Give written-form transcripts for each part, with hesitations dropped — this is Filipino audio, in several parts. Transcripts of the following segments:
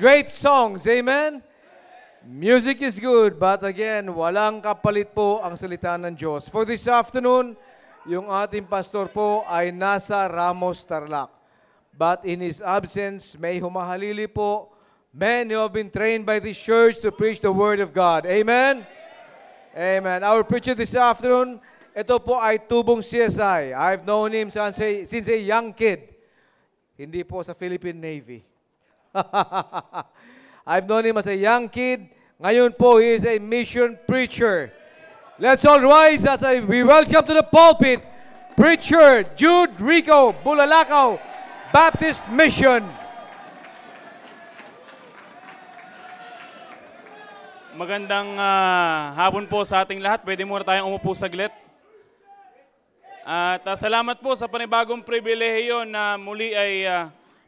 great songs. Amen? Music is good, but again, walang kapalit po ang salita ng Diyos. For this afternoon, yung ating pastor po ay nasa Ramos, Tarlac. But in his absence, may humahalili po men who have been trained by this church to preach the Word of God. Amen? Amen. Our preacher this afternoon, ito po ay tubong CSI. I've known him since a young kid. Hindi po sa Philippine Navy. I've known him as a young kid. Ngayon po, he is a mission preacher. Let's all rise as we welcome to the pulpit, Preacher Jude Rico, Bulalakaw Baptist Mission. Magandang hapon po sa ating lahat. Pwede muna tayong umupo saglit. At salamat po sa panibagong pribilehiyo na muli ay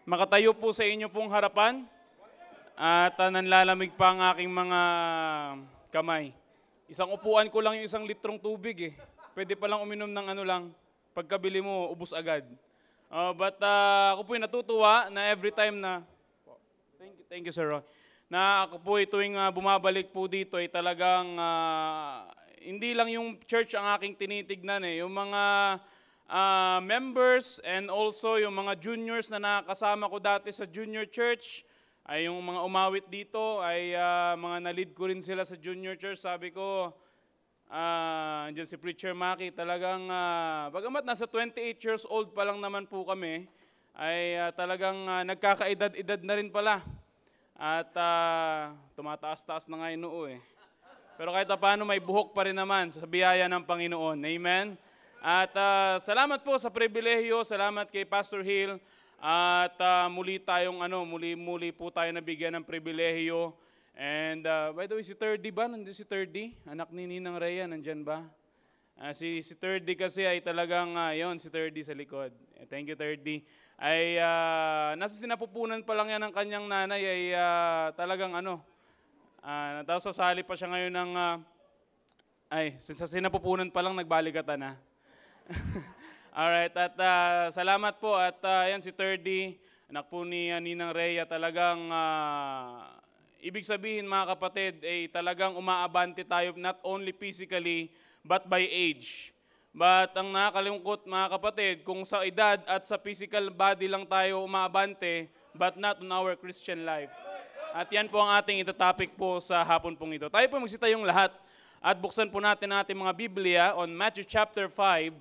makatayo po sa inyo pong harapan. At nanlalamig pa ang aking mga kamay. Isang upuan ko lang yung 1 litrong tubig eh. Pwede palang uminom ng ano lang. Pagkabili mo, ubos agad. But ako po yung natutuwa na every time na... Thank you Sir Roy. Na ako po tuwing bumabalik po dito ay talagang hindi lang yung church ang aking tinitignan eh. Yung mga members and also yung mga juniors na nakasama ko dati sa junior church, ay yung mga umawit dito, ay mga nalid ko rin sila sa junior church. Sabi ko, andyan si Preacher Maki, talagang, bagamat nasa 28 years old pa lang naman po kami, ay talagang nagkakaedad-edad na rin pala. At tumataas-taas na nga yung noo eh. Pero kahit paano may buhok pa rin naman sa biyaya ng Panginoon. Amen? At salamat po sa pribilehiyo, salamat kay Pastor Hill. At muli po tayo nabigyan ng pribilehiyo. And by the way, si Thirdy ba? Nandun si Thirdy? Anak ni Ninang Rhea, nandyan ba? Si Thirdy kasi ay talagang, yon si Thirdy sa likod. Thank you Thirdy. Ay nasa sinapupunan pa lang yan ng kanyang nanay ay talagang tapos sasali pa siya ngayon ng sa sinapupunan pa lang nagbaligatan na. Alright, at salamat po at yan si Thirdy, anak po ni Ninang Rhea, talagang ibig sabihin mga kapatid ay talagang umaabante tayo not only physically but by age. But ang nakakalungkot mga kapatid, kung sa edad at sa physical body lang tayo umaabante, but not on our Christian life. At yan po ang ating itatopic po sa hapon pong ito. Tayo po magsitayong lahat at buksan po natin ating mga Biblia on Matthew chapter 5.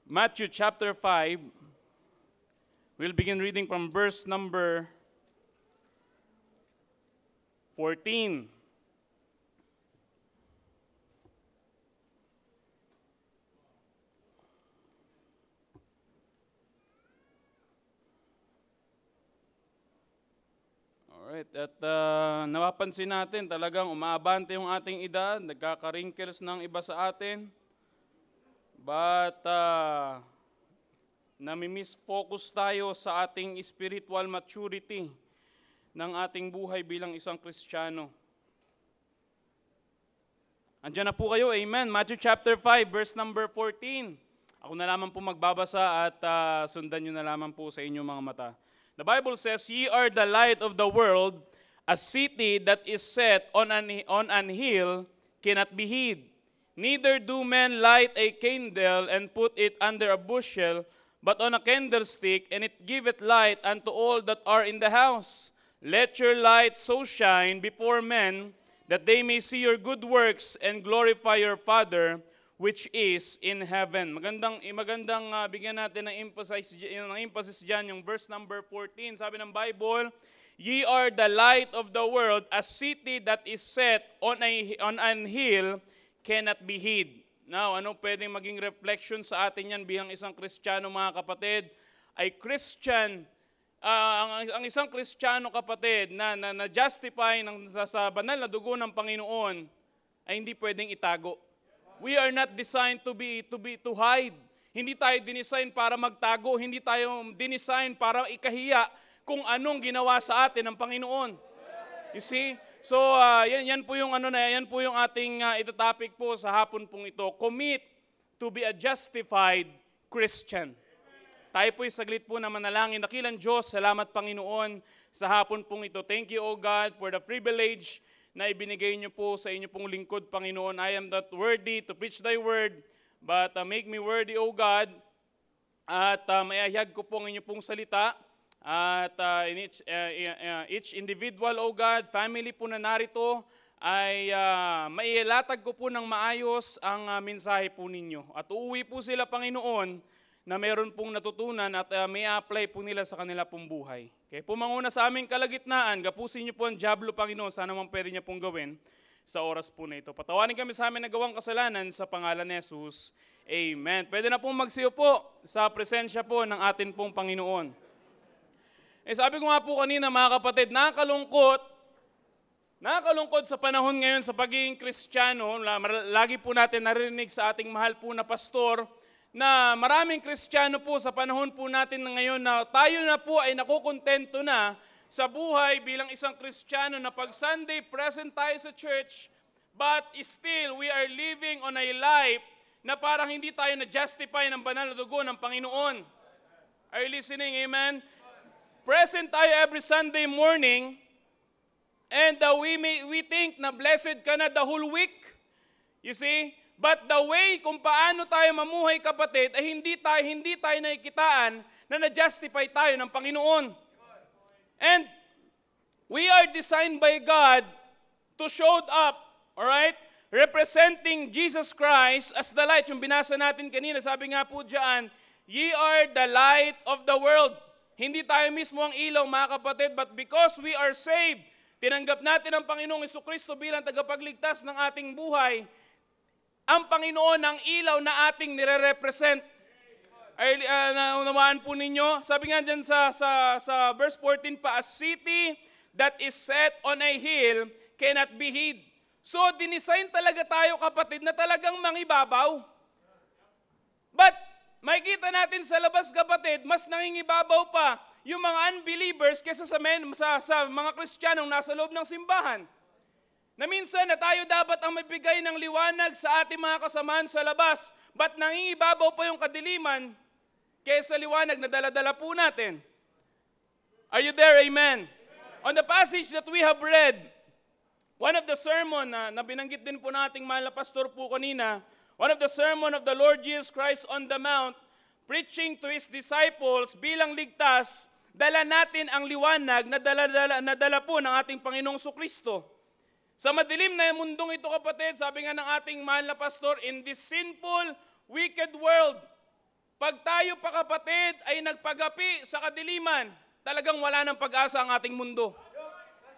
Matthew chapter 5, we'll begin reading from verse number 14. Alright, at napapansin natin talagang umaabante yung ating edad, nagkaka-wrinkles ng iba sa atin. But nami-misfocus tayo sa ating spiritual maturity ng ating buhay bilang isang Kristiyano. Andiyan na po kayo, amen. Matthew chapter 5, verse number 14. Ako na lamang po magbabasa at sundan nyo na lamang po sa inyong mga mata. The Bible says, "Ye are the light of the world, a city that is set on an hill cannot be hid. Neither do men light a candle and put it under a bushel, but on a candlestick, and it giveth light unto all that are in the house. Let your light so shine before men, that they may see your good works and glorify your Father which is in heaven." Magandang bigyan natin ng emphasis dyan, yung verse number 14. Sabi ng Bible, "Ye are the light of the world, a city that is set on an hill cannot be hid." Now, ano pwedeng maging reflection sa atin yan bilang isang Kristiyano mga kapatid? Ay Christian, ang isang Kristiyano kapatid na justify sa banal na dugo ng Panginoon ay hindi pwedeng itago. We are not designed to hide. Hindi tayo dinisign para magtago, hindi tayo dinisign para ikahiya kung anong ginawa sa atin ng Panginoon. You see? So yan po yung yan po yung ating itatopic po sa hapon pong ito. Commit to be a justified Christian. Tayo po'y saglit po na manalangin. Dakilang Diyos, salamat Panginoon sa hapon pong ito. Thank you, O God, for the privilege na ibinigay niyo po sa inyo pong lingkod, Panginoon. I am not worthy to preach thy word, but make me worthy, O God. At mayahayag ko po ang inyo pong salita. At in each individual, O God, family po na narito, ay mailatag ko po ng maayos ang mensahe po ninyo. At uuwi po sila, Panginoon, na meron pong natutunan at may apply po nila sa kanila pong buhay. Kaya pumanguna sa aming kalagitnaan, gapusin niyo po ang diablo, Panginoon, sana man pwede niya pong gawin sa oras po na ito. Patawarin kami sa amin na gawang kasalanan sa pangalan ni Jesus. Amen. Pwede na pong magsiyo po sa presensya po ng atin pong Panginoon. Sabi ko nga po kanina, mga kapatid, nakakalungkot sa panahon ngayon sa pagiging Kristiyano. Lagi po natin narinig sa ating mahal po na pastor na maraming Kristiyano po sa panahon po natin na ngayon na tayo na po ay nakukontento na sa buhay bilang isang Kristiyano na pag Sunday present tayo sa church, but still we are living on a life na parang hindi tayo na-justify ng banal na dugo ng Panginoon. Are you listening? Amen? Present tayo every Sunday morning, and we think na blessed ka na the whole week. You see? But the way kung paano tayo mamuhay, kapatid, ay hindi tayo nakikitaan na na-justify tayo ng Panginoon. And we are designed by God to show up, alright? Representing Jesus Christ as the light. Yung binasa natin kanina, sabi nga po dyan, ye are the light of the world. Hindi tayo mismo ang ilaw, mga kapatid, but because we are saved, tinanggap natin ang Panginoong Jesucristo bilang tagapagligtas ng ating buhay, ang Panginoon ang ilaw na ating nire-represent. Naunawaan po ninyo, sabi nga dyan sa verse 14 pa, a city that is set on a hill cannot be hid. So, dinisign talaga tayo, kapatid, na talagang mangibabaw. But, makikita natin sa labas, kapatid, mas nangingibabaw pa yung mga unbelievers kaysa sa mga Kristiyanong nasa loob ng simbahan. Na minsan na tayo dapat ang magbigay ng liwanag sa ating mga kasamahan sa labas, but nangingibabaw pa yung kadiliman kaysa liwanag na dala-dala po natin. Are you there? Amen. On the passage that we have read, one of the sermon na binanggit din po nating mahal na pastor po kanina, one of the sermon of the Lord Jesus Christ on the Mount, preaching to His disciples bilang ligtas, dala natin ang liwanag na dala po ng ating Panginoong Jesucristo. Sa madilim na mundong ito, kapatid, sabi nga ng ating mahal na pastor, in this sinful, wicked world, pag tayo pa, kapatid, ay nagpagapi sa kadiliman, talagang wala ng pag-asa ang ating mundo.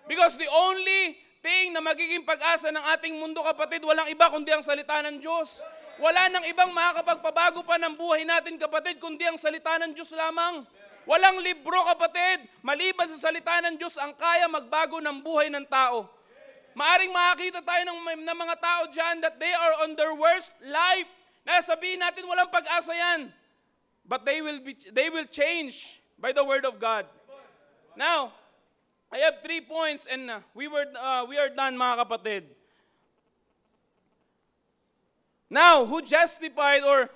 Because the only thing na magiging pag-asa ng ating mundo, kapatid, walang iba kundi ang salita ng Diyos. Wala nang ibang makakapagpabago pa ng buhay natin, kapatid, kundi ang salita ng Diyos lamang. Walang libro, kapatid, maliban sa salita ng Diyos ang kaya magbago ng buhay ng tao. Maaring makakita tayo ng mga tao dyan that they are on their worst life. Na sabihin natin walang pag-asa yan. But they will change by the word of God. Now, I have 3 points and we are done, mga kapatid. Now, who justified or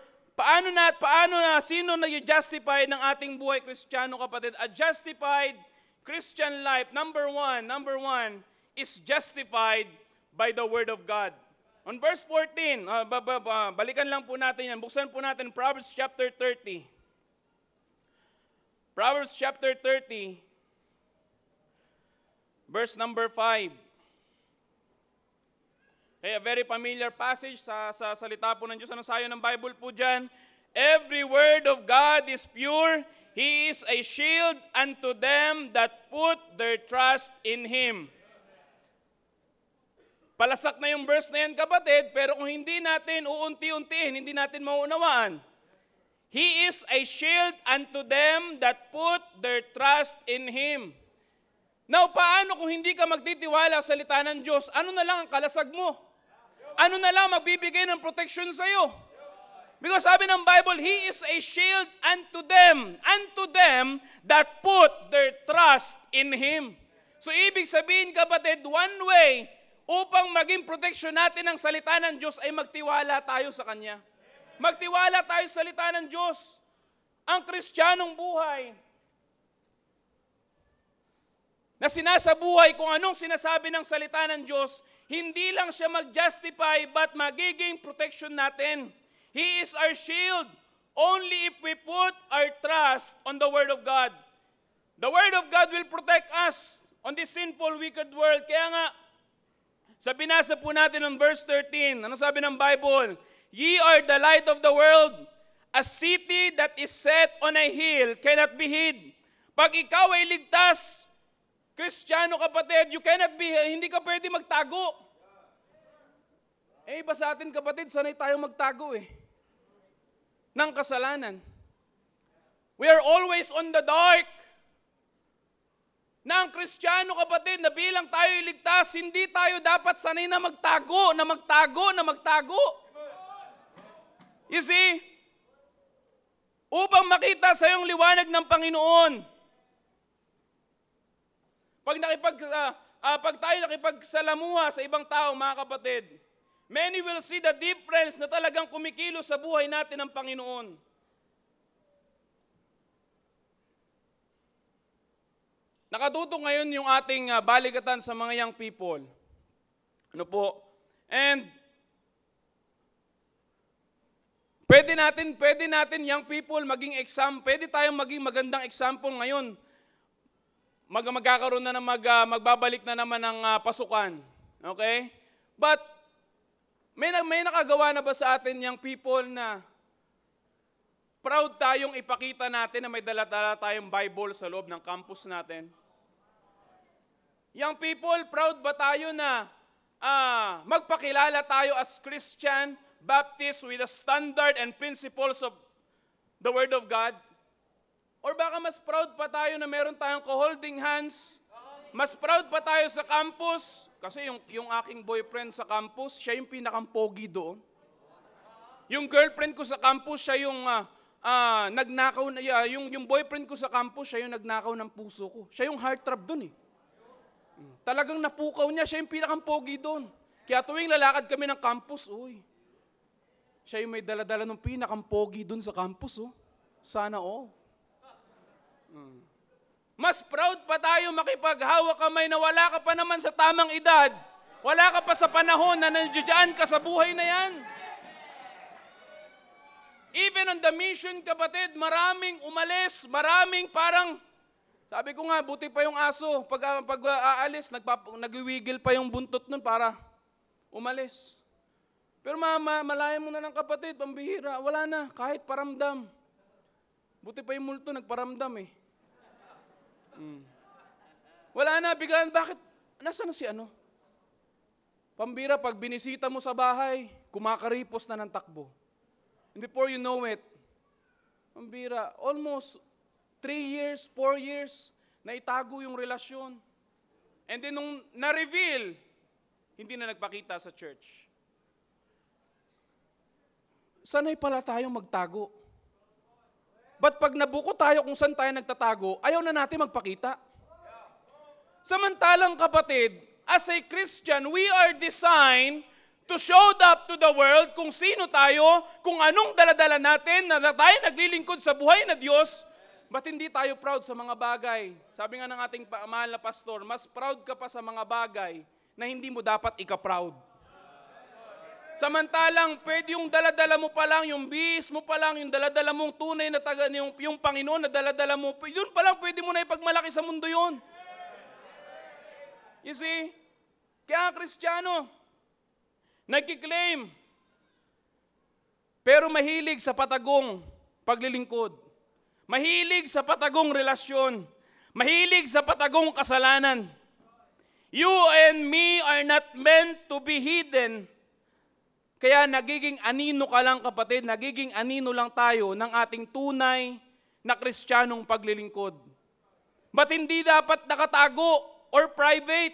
sino nag-justify ng ating buhay Kristiyano, kapatid? A justified Christian life, number one, is justified by the Word of God. On verse 14, balikan lang po natin yan. Buksan po natin Proverbs chapter 30. Proverbs chapter 30, verse number 5. Okay, a very familiar passage sa salita po ng Diyos. Ano sayo ng Bible po dyan? Every word of God is pure. He is a shield unto them that put their trust in Him. Palasak na yung verse na yan, kapatid, pero kung hindi natin uunti-untiin, hindi natin maunawaan. He is a shield unto them that put their trust in Him. Now, paano kung hindi ka magtitiwala sa salita ng Diyos? Ano na lang ang kalasag mo? Ano na lang magbibigay ng protection sa iyo? Because sabi ng Bible, He is a shield unto them that put their trust in Him. So, ibig sabihin, kapatid, one way upang maging protection natin ang salita ng Diyos ay magtiwala tayo sa Kanya. Magtiwala tayo sa salita ng Diyos. ang Kristiyanong buhay na sinasabuhay kung anong sinasabi ng salita ng Diyos, hindi lang siya mag-justify but magiging protection natin. He is our shield only if we put our trust on the Word of God. The Word of God will protect us on this sinful, wicked world. Kaya nga, sa binasa po natin ng verse 13, ano sabi ng Bible? Ye are the light of the world. A city that is set on a hill cannot be hid. Pag ikaw ay ligtas, Kristiyano kapatid, hindi ka pwede magtago. Iba sa atin kapatid, sanay tayo magtago ng kasalanan. We are always on the dark. Na ang Kristiyano kapatid, na bilang tayo iligtas, hindi tayo dapat sanay na magtago. You see, upang makita sa iyong liwanag ng Panginoon, pag tayo nakipagsalamuha sa ibang tao, mga kapatid, many will see the difference na talagang kumikilos sa buhay natin ng Panginoon. Nakatuto ngayon yung ating balikatan sa mga young people. Ano po? And pwede natin young people maging pwede tayong maging magandang example ngayon. Magkakaroon na magbabalik na naman ng pasukan. Okay? But may nakagawa na ba sa atin young people na proud tayong ipakita natin na may dala-dala tayong Bible sa loob ng campus natin? Young people, proud ba tayo na magpakilala tayo as Christian, Baptist with the standard and principles of the Word of God? Or baka mas proud pa tayo na meron tayong holding hands? Mas proud pa tayo sa campus? Kasi yung aking boyfriend sa campus, siya yung pinakang-pogi doon. Yung girlfriend ko sa campus, siya yung nagnakaw, yung boyfriend ko sa campus, siya yung nagnakaw ng puso ko. Siya yung heartthrob doon Talagang napukaw niya, siya yung pinakang-pogi doon. Kaya tuwing lalakad kami ng campus, siya yung may dala-dala ng pinakang-pogi doon sa campus, Sana Mas proud pa tayo makipaghawak kamay na wala ka pa naman sa tamang edad. Wala ka pa sa panahon na nandiyan ka sa buhay na yan. Even on the mission, kapatid, maraming umalis, maraming parang, sabi ko nga, buti pa yung aso. Pag aalis, nagwiwigil pa yung buntot nun para umalis. Pero malayan mo na ng kapatid, pambihira, wala na, kahit paramdam. Buti pa yung multo, nagparamdam Wala na, biglaan, bakit? Nasaan na si ano? Pambira, pag binisita mo sa bahay, kumakaripos na ng takbo. And before you know it, pambira, almost 3 years, 4 years, na itago yung relasyon. And then nung na-reveal, hindi na nagpakita sa church. Sanay pala tayong magtago. But pag nabuko tayo kung saan tayo nagtatago, ayaw na natin magpakita. Samantalang kapatid, as a Christian, we are designed to show up to the world kung sino tayo, kung anong daladala natin, na tayo naglilingkod sa buhay na Diyos. Ba't hindi tayo proud sa mga bagay? Sabi nga ng ating mahal na pastor, mas proud ka pa sa mga bagay na hindi mo dapat ika-proud. Samantalang, pwede yung daladala mo pa lang, yung bis mo pa lang, yung daladala mong tunay na yung Panginoon na daladala mo, yun pa lang pwede mo na ipagmalaki sa mundo yun. You see? Kaya ang Kristiyano, nagkiklaim, pero mahilig sa patagong paglilingkod. Mahilig sa patagong relasyon. Mahilig sa patagong kasalanan. You and me are not meant to be hidden. Kaya nagiging anino ka lang kapatid, nagiging anino lang tayo ng ating tunay na Kristiyanong paglilingkod. But hindi dapat nakatago or private,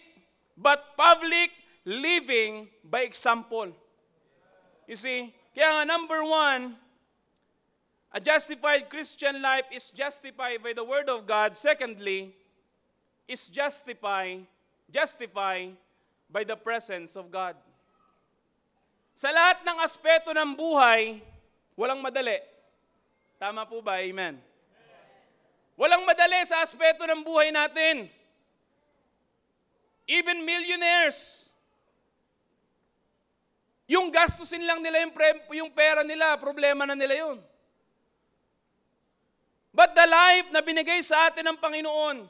but public living by example. You see? Kaya nga number 1, a justified Christian life is justified by the Word of God. Secondly, is justified by the presence of God. Sa lahat ng aspeto ng buhay, walang madali. Tama po ba? Amen. Walang madali sa aspeto ng buhay natin. Even millionaires, yung gastusin lang nila yung pera nila, problema na nila yun. But the life na binigay sa atin ng Panginoon,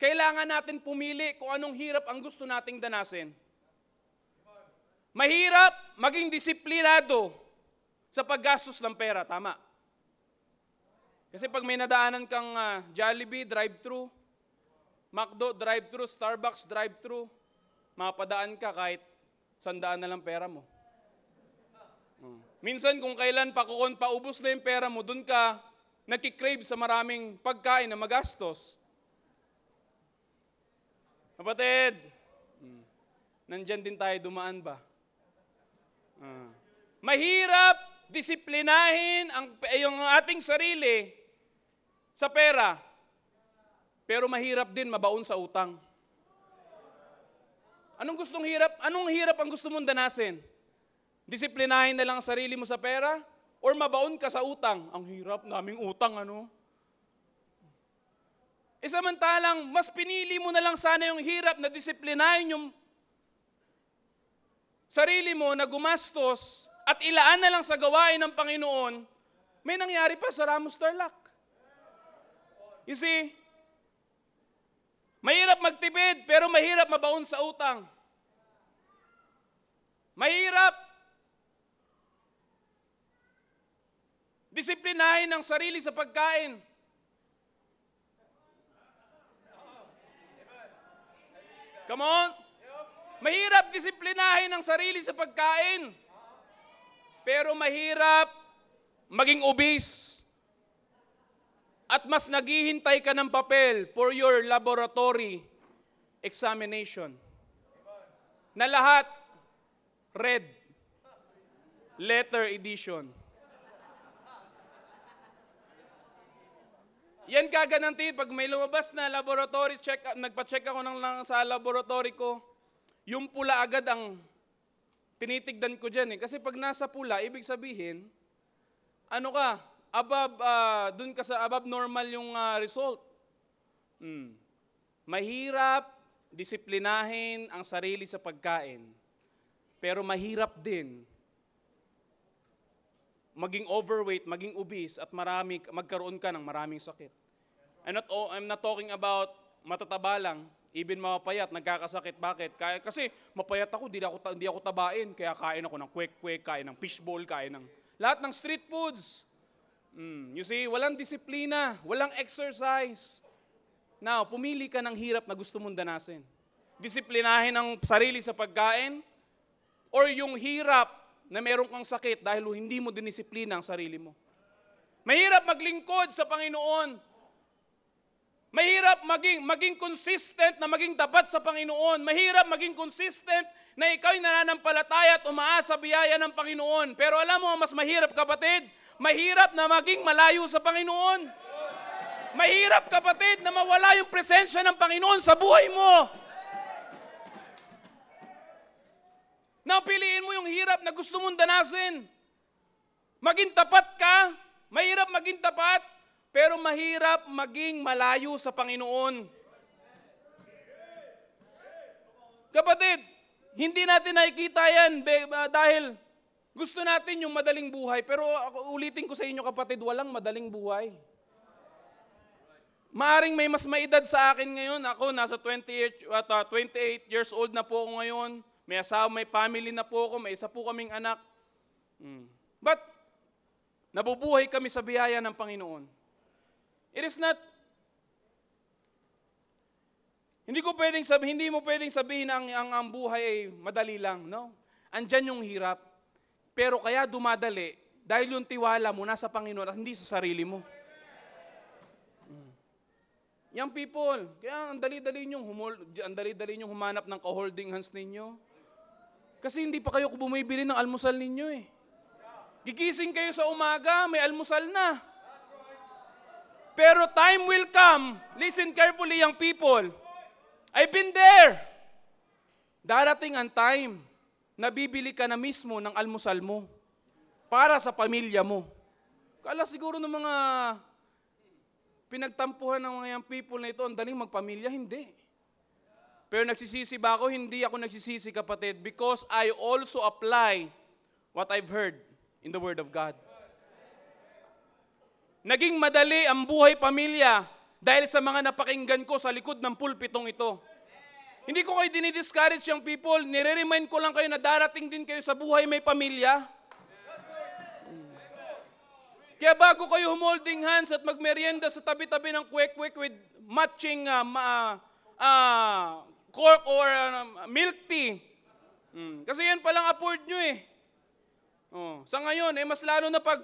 kailangan natin pumili kung anong hirap ang gusto nating danasin. Mahirap maging disiplinado sa paggastos ng pera, tama. Kasi pag may nadaanan kang Jollibee, drive-thru, McDo, drive-thru, Starbucks, drive-thru, mapadaan ka kahit 100 na lang pera mo. Minsan kung kailan paubos na yung pera mo, dun ka nagkikrave sa maraming pagkain na magastos. Kapatid, nandyan din tayo dumaan ba? Mahirap disiplinahin yung ating sarili sa pera, pero mahirap din mabaon sa utang. Anong hirap ang gusto mong danasin? Disiplinahin na lang ang sarili mo sa pera or mabaon ka sa utang? Ang hirap, naming utang, ano? Samantalang, mas pinili mo na lang sana yung hirap na disiplinahin yung sarili mo na gumastos at ilaan na lang sa gawain ng Panginoon, may nangyari pa sa Ramos Tarlac. You see, mahirap magtipid pero mahirap mabaon sa utang. Mahirap disiplinahin ang sarili sa pagkain. Come on. Mahirap disiplinahin ang sarili sa pagkain. Pero mahirap maging obese. At mas naghihintay ka ng papel for your laboratory examination. Na lahat, red. Letter edition. Yan gaganantin pag may lumabas na laboratory check, nagpa-check ako sa laboratory ko, yung pula agad ang tinitigdan ko dyan eh. Kasi pag nasa pula, ibig sabihin, dun ka sa above normal yung result. Mahirap disiplinahin ang sarili sa pagkain. Pero mahirap din maging overweight, maging obese, at magkaroon ka ng maraming sakit. I'm not talking about matataba lang, even mapayat, nagkakasakit. Bakit? Kasi mapayat ako, hindi ako tabain, kaya kain ako ng kwek-kwek, kain ng fishball, kain ng lahat ng street foods. You see, walang disiplina, walang exercise. Now, pumili ka ng hirap na gusto mong danasin. Disiplinahin ang sarili sa pagkain, or yung hirap na meron kang sakit dahil hindi mo dinisiplina ang sarili mo. Mahirap maglingkod sa Panginoon. Mahirap maging consistent na maging tapat sa Panginoon. Mahirap maging consistent na ikaw'y nananampalataya at umaasa sa biyaya ng Panginoon. Pero alam mo, mas mahirap, kapatid, mahirap na maging malayo sa Panginoon. Mahirap, kapatid, na mawala yung presensya ng Panginoon sa buhay mo. Napiliin mo yung hirap na gusto mong danasin. Maging tapat ka, mahirap maging tapat, pero mahirap maging malayo sa Panginoon. Kapatid, hindi natin nakikita yan dahil gusto natin yung madaling buhay. Pero ulitin ko sa inyo, kapatid, walang madaling buhay. Maaring may mas maedad sa akin ngayon. Ako, nasa 28 years old na po ako ngayon. May asawa, may family na po ako, may isa po kaming anak. But, nabubuhay kami sa biyaya ng Panginoon. It is not, hindi mo pwedeng sabihin na ang buhay ay madali lang, no? Andyan yung hirap. Pero kaya dumadali, dahil yung tiwala mo nasa Panginoon at hindi sa sarili mo. Young people, kaya ang dali-dali nyong humanap ng ka-holding hands ninyo. Kasi hindi pa kayo bumibili ng almusal ninyo eh. Gigising kayo sa umaga, may almusal na. Pero time will come, listen carefully young people, I've been there. Darating ang time na bibili ka na mismo ng almusal mo para sa pamilya mo. Kala siguro ng mga pinagtampuhan ng mga young people na ito, ang daling magpamilya, hindi. Pero nagsisisi ba ako? Hindi ako nagsisisi, kapatid, because I also apply what I've heard in the Word of God. Naging madali ang buhay pamilya dahil sa mga napakinggan ko sa likod ng pulpitong ito. Hindi ko kayo dinidiscourage yung people, nire-remind ko lang kayo na darating din kayo sa buhay may pamilya. Kaya bago kayo holding hands at magmerienda sa tabi-tabi ng kwek-kwek with matching cork or milk tea. Kasi yan palang afford nyo eh. Sa ngayon, mas lalo na pag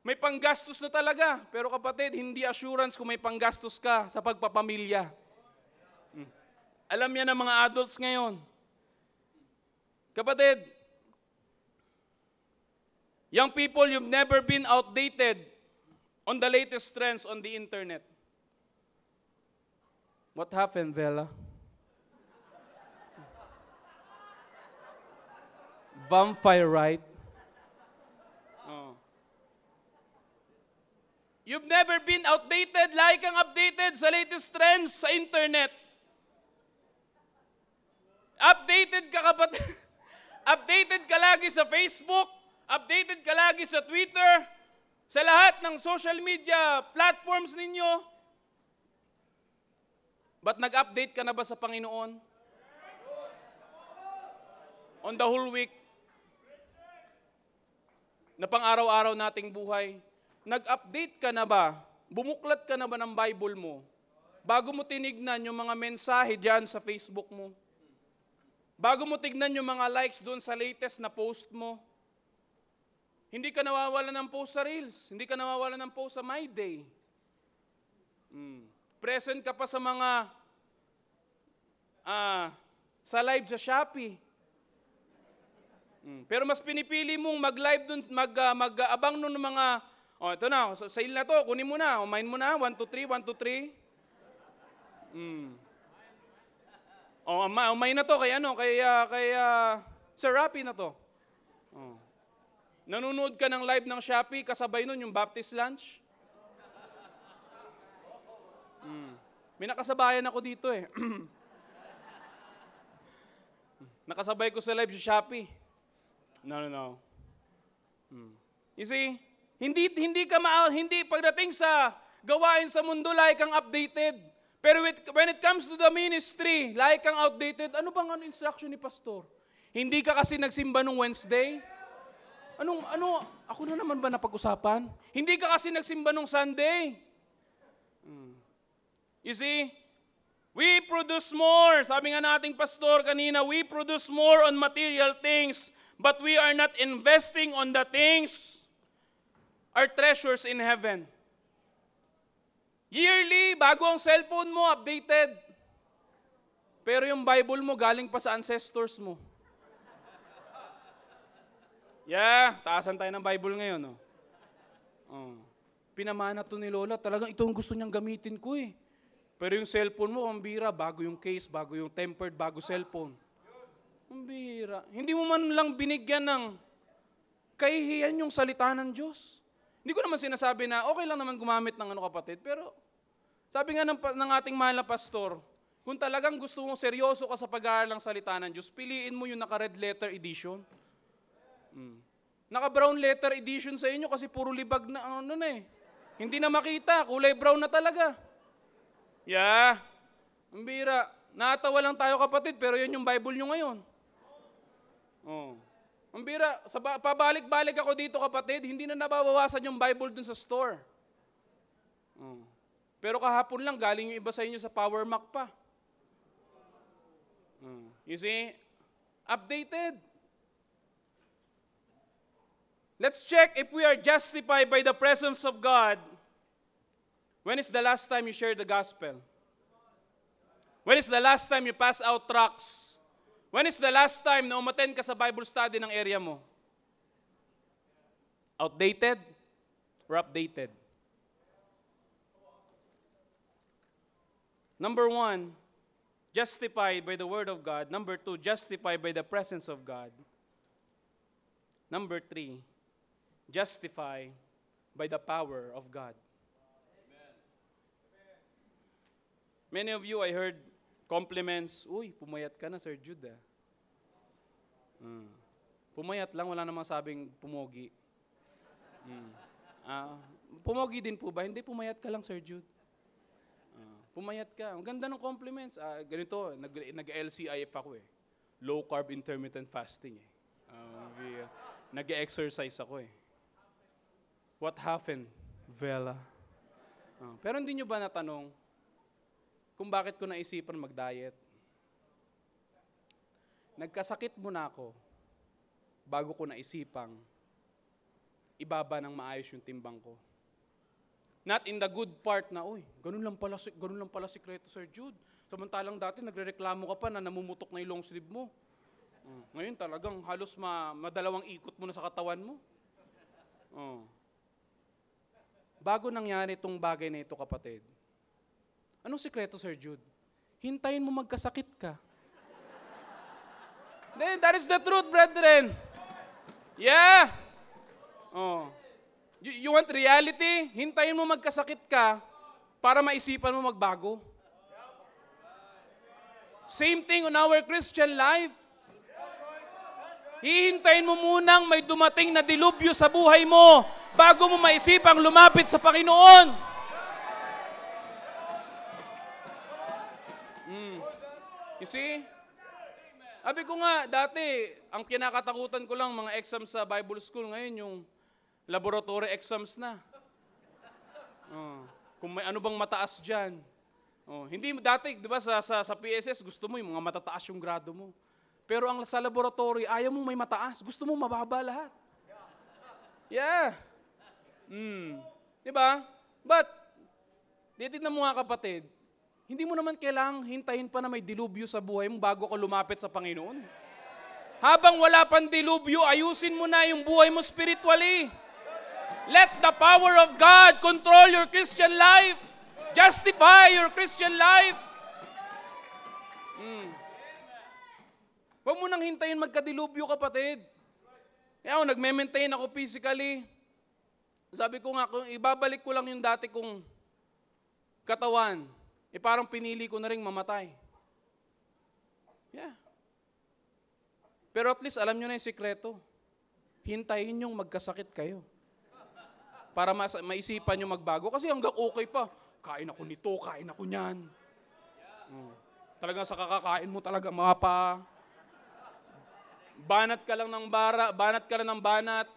may panggastos na talaga. Pero kapatid, hindi assurance kung may panggastos ka sa pagpapamilya. Alam yan ng mga adults ngayon. Kapatid, young people, you've never been outdated on the latest trends on the internet. What happened, Bella? Vampire, right? You've never been outdated like ang updated sa latest trends sa internet. Updated ka, kapatid. Updated ka lagi sa Facebook. Updated ka lagi sa Twitter. Sa lahat ng social media platforms ninyo. But nag-update ka na ba sa Panginoon? On the whole week na pang-araw-araw nating buhay, nag-update ka na ba? Bumuklat ka na ba ng Bible mo? Bago mo tinignan yung mga mensahe dyan sa Facebook mo? Bago mo tignan yung mga likes doon sa latest na post mo? Hindi ka nawawala ng post sa Reels. Hindi ka nawawala ng post sa My Day. Present ka pa sa mga sa live sa Shopee. Pero mas pinipili mong mag-live doon, mag-abang nun ng mga, ito na, sale na to, kunin mo na, umain mo na, 1, 2, 3, 1, 2, 3. Umay na to, kay Sir Rapi na to. Nanonood ka ng live ng Shopee, kasabay nun yung Baptist lunch. May nakasabayan ako dito eh. Nakasabay ko sa live sa Shopee. No. You see, hindi pagdating sa gawain sa mundo, like kang updated. Pero when it comes to the ministry, like kang outdated, ano bang instruction ni pastor? Hindi ka kasi nagsimba nung Wednesday? Ako na naman ba napag-usapan? Hindi ka kasi nagsimba nung Sunday? You see, we produce more. Sabi nga nating pastor kanina, we produce more on material things, but we are not investing on the things, our treasures in heaven. Yearly, bago ang cellphone mo, updated. Pero yung Bible mo, galing pa sa ancestors mo. Taasan tayo ng Bible ngayon. Pinamana to ni Lola, talagang ito ang gusto niyang gamitin ko eh. Pero yung cellphone mo, ang bira, bago yung case, bago yung tempered, bago cellphone. Ang bira. Hindi mo man lang binigyan ng kahihiyan yung salita ng Diyos. Hindi ko naman sinasabi na okay lang naman gumamit ng kapatid, pero sabi nga ng ating mahal na pastor, kung talagang gusto mong seryoso ka sa pag-aaral ng salita ng Diyos, piliin mo yung naka-red letter edition. Naka-brown letter edition sa inyo kasi puro libag na Hindi na makita, kulay brown na talaga. Ang bira. Natawa lang tayo kapatid, pero yan yung Bible nyo ngayon. Ang bira, pabalik-balik ako dito kapatid, hindi na nababawasan yung Bible dun sa store. Pero kahapon lang, galing yung iba sa inyo sa Power Mac pa. You see? Updated. Let's check if we are justified by the presence of God. When is the last time you shared the gospel? When is the last time you pass out tracts? When is the last time na umattend ka sa Bible study ng area mo? Outdated or updated? Number 1, justified by the Word of God. Number 2, justified by the presence of God. Number 3, justified by the power of God. Many of you, I heard compliments, uy, pumayat ka na, Sir Jude. Pumayat lang, wala namang sabing pumogi. Pumogi din po ba? Hindi, pumayat ka lang, Sir Jude. Pumayat ka. Ang ganda ng compliments. Ganito, nag-LCIF ako eh. Low carb intermittent fasting eh. Nag-exercise ako eh. What happened, Vela? Pero hindi nyo ba natanong kung bakit ko naisipan mag-diet? Nagkasakit muna ako bago ko naisipang ibaba ng maayos yung timbang ko. Not in the good part na, uy, ganun lang pala sikreto, Sir Jude. Samantalang dati nagrereklamo ka pa na namumutok na yung long sleeve mo. Ngayon talagang halos madalawang ikot mo na sa katawan mo. Bago nangyari itong bagay na ito, kapatid, anong sikreto, Sir Jude? Hintayin mo magkasakit ka. That is the truth, brethren. Yeah. You want reality? Hintayin mo magkasakit ka para maisipan mo magbago. Same thing on our Christian life. Hihintayin mo munang may dumating na dilubyo sa buhay mo bago mo maisipang lumapit sa Panginoon. You see? Sabi ko nga, dati, ang kinakatakutan ko lang mga exams sa Bible School, ngayon yung laboratory exams na. Kung may ano bang mataas dyan. Hindi dati, di ba, sa PSS, gusto mo yung mga matataas yung grado mo. Pero ang sa laboratory, ayaw mo may mataas. Gusto mo mababa lahat. Yeah. Di ba? But, titignan mo nga, kapatid, hindi mo naman kailangang hintayin pa na may dilubyo sa buhay mo bago ka lumapit sa Panginoon. Habang wala pang dilubyo, ayusin mo na yung buhay mo spiritually. Let the power of God control your Christian life. Justify your Christian life. Huwag mo nang hintayin magkadilubyo, kapatid. Kaya ako, nagme-maintain ako physically. Sabi ko nga, kung ibabalik ko lang yung dati kong katawan, parang pinili ko na rin mamatay. Yeah. Pero at least alam nyo na yung sikreto. Hintayin yung magkasakit kayo. Para maisipan nyo magbago. Kasi hanggang okay pa. Kain ako nito, kain ako niyan. Talagang sa kakakain mo talaga banat ka lang ng banat ka lang ng banat.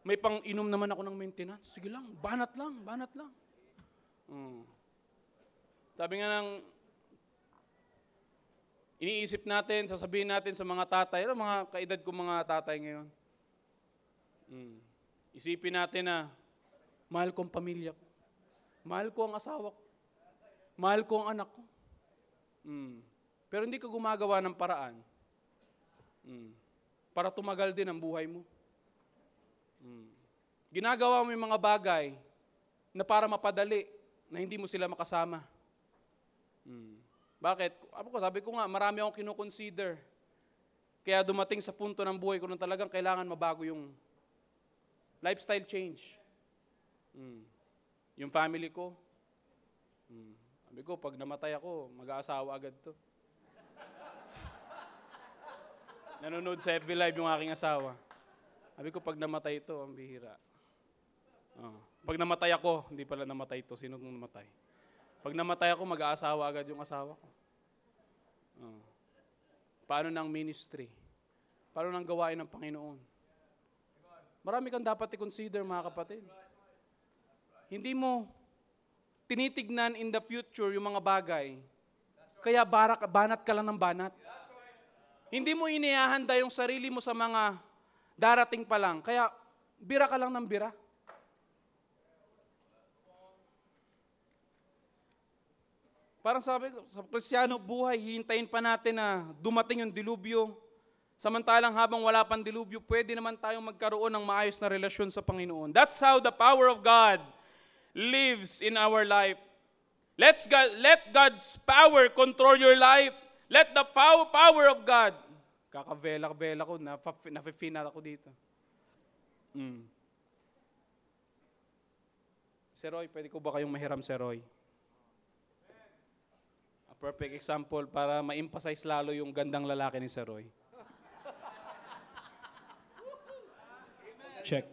May pang-inom naman ako ng maintenance. Sige lang, banat lang. Sabi nga ng iniisip natin, sasabihin natin sa mga tatay, mga kaedad ko mga tatay ngayon. Isipin natin na, mahal ko ang pamilya ko. Mahal ko ang asawa ko. Mahal ko ang anak ko. Pero hindi ka gumagawa ng paraan para tumagal din ang buhay mo. Ginagawa mo yung mga bagay na para mapadali, na hindi mo sila makasama. Bakit? Sabi ko nga, marami akong kinoconsider. Kaya dumating sa punto ng buhay ko na talagang kailangan mabago yung lifestyle change. Yung family ko. Sabi ko, pag namatay ako, mag-aasawa agad to. Nanonood sa FB Live yung aking asawa. Sabi ko, pag namatay ito, ang bihira. Pag namatay ako, hindi pala namatay ito. Sino nung namatay? Pag namatay ako, mag-aasawa agad yung asawa ko. Paano ng ministry? Paano ng gawain ng Panginoon? Marami kang dapat i-consider, mga kapatid. Hindi mo tinitignan in the future yung mga bagay. Kaya banat ka lang ng banat. Hindi mo inihahanda yung sarili mo sa mga darating pa lang. Kaya bira ka lang ng bira. Parang sabi ko, sa Kristiyano buhay, hihintayin pa natin na dumating yung dilubyo. Samantalang habang wala pang dilubyo, pwede naman tayong magkaroon ng maayos na relasyon sa Panginoon. That's how the power of God lives in our life. Let God's power control your life. Let the power of God. Kakavela ko, nafe-feel ako dito. Sir Roy, pwede ko ba kayong mahiram, Sir Roy? A perfect example para ma-emphasize lalo yung gandang lalaki ni Sir Roy. Check.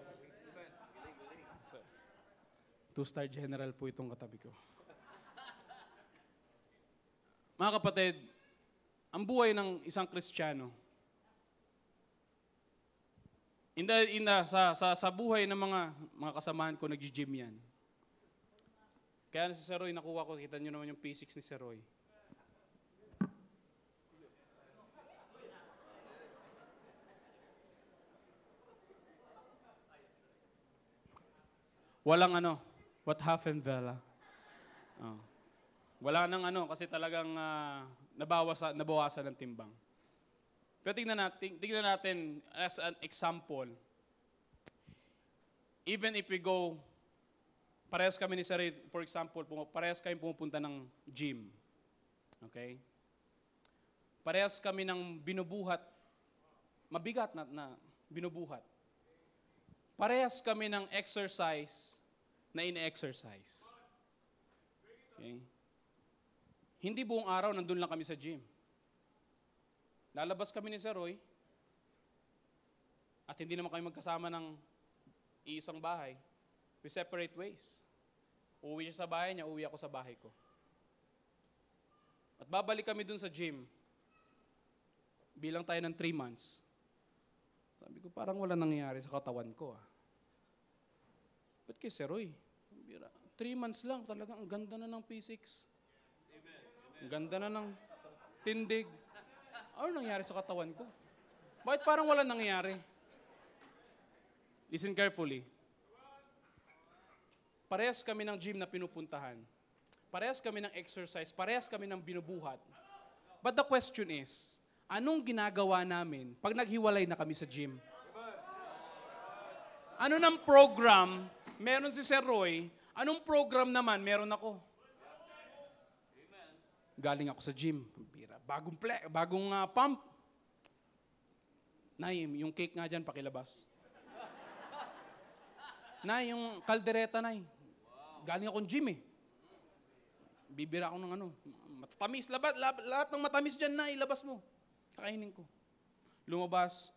Two-star general po itong katabi ko. Mga kapatid, ang buhay ng isang Kristiyano, sa buhay ng mga kasamahan ko, nag-gym yan. Kaya si Sir Roy, nakuha ko, kita nyo naman yung P6 ni Sir Roy. Walang what happened, Bella? Oh. Wala nang kasi talagang nabawasan ng timbang. Pero tingnan natin as an example. Even if we go, parehas kami ni Sir, for example, parehas kami pumupunta ng gym. Okay? Parehas kami ng binubuhat, mabigat na binubuhat. Parehas kami ng exercise na ine-exercise. Okay? Hindi buong araw nandun lang kami sa gym. Lalabas kami ni Sir Roy at hindi naman kami magkasama ng iisang bahay. We separate ways. Uuwi siya sa bahay niya, uuwi ako sa bahay ko. At babalik kami dun sa gym. Bilang tayo ng 3 months. Sabi ko, parang wala nangyayari sa katawan ko. Ba't kay Sir Roy? 3 months lang, talagang ang ganda na ng P6. Ang ganda na ng tindig. Ano nangyari sa katawan ko? Bakit parang wala nangyayari? Listen carefully. Parehas kami ng gym na pinupuntahan. Parehas kami ng exercise. Parehas kami ng binubuhat. But the question is, anong ginagawa namin pag naghiwalay na kami sa gym? Ano ng program meron si Sir Roy? Anong program naman meron ako? Galing ako sa gym. Bagong pump. Nay, yung cake nga dyan, pakilabas. Nay, yung kaldereta, Nay. Galing akong gym eh. Bibira ako ng matatamis. Lahat ng matamis dyan, Nay, labas mo. Kakainin ko. Lumabas,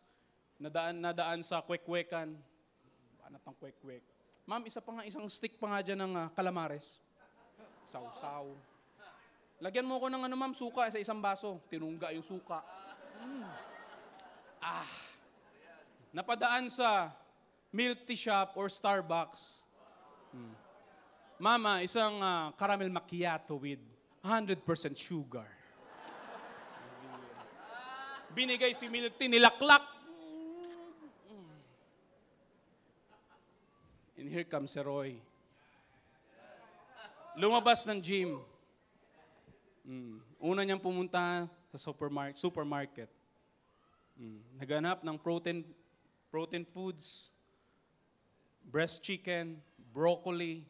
nadaan sa kwek-kwekan. Hanap ng kwek-kwek. Ma'am, isang stick pa nga dyan ng calamares. Saw-saw. Lagyan mo ko ng ma'am, suka sa isang baso. Tinungga yung suka. Napadaan sa milk tea shop or Starbucks. Mama, isang caramel macchiato with 100% sugar. Binigay si milk tea, nilaklak. And here comes si Roy. Lumabas ng gym. Una niyang pumunta sa supermarket. Naghanap ng protein foods, breast chicken, broccoli,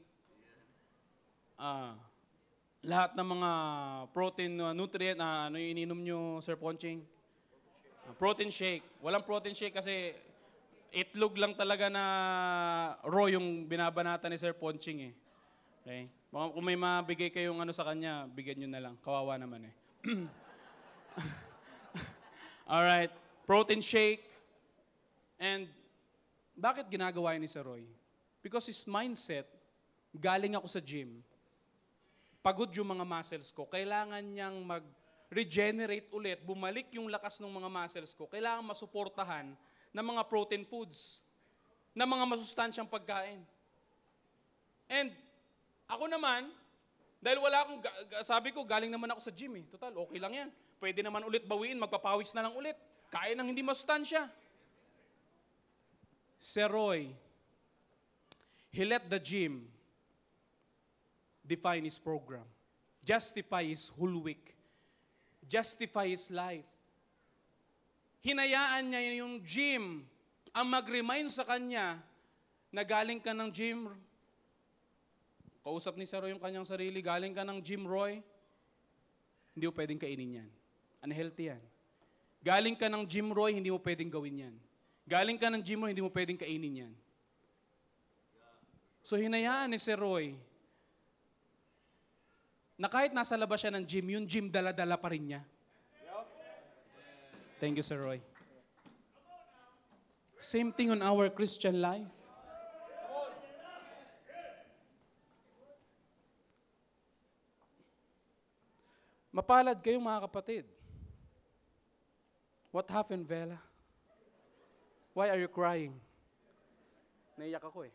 lahat ng mga protein nutrient na yung ininom nyo, Sir Ponching. Protein shake. Walang protein shake kasi itlog lang talaga na raw yung binabanata ni Sir Ponching eh. Okay? Kung may mabigay kayong sa kanya, bigyan nyo na lang. Kawawa naman eh. Alright. Protein shake. And bakit ginagawa ni Sir Roy? Because his mindset, galing ako sa gym, pagod yung mga muscles ko, kailangan niyang mag-regenerate ulit, bumalik yung lakas ng mga muscles ko, kailangan masuportahan ng mga protein foods, ng mga masustansyang pagkain. And ako naman, dahil wala akong, sabi ko, galing naman ako sa gym eh. Total, okay lang yan. Pwede naman ulit bawiin, magpapawis na lang ulit. Kain ng hindi masustansya. Sir Roy, he let the gym define his program. Justify his whole week. Justify his life. Hinayaan niya yung gym ang mag-remind sa kanya na galing ka ng gym. Kausap ni Sir Roy yung kanyang sarili, galing ka ng gym, Roy, hindi mo pwedeng kainin yan. Unhealthy yan. Galing ka ng gym, Roy, hindi mo pwedeng gawin yan. Galing ka ng gym, Roy, hindi mo pwedeng kainin yan. So hinayaan ni Sir Roy na kahit nasa labas siya ng gym, yung gym dala-dala pa rin niya. Thank you, Sir Roy. Same thing on our Christian life. Mapalad kayo mga kapatid. What happened, Bella? Why are you crying? Naiyak ako eh.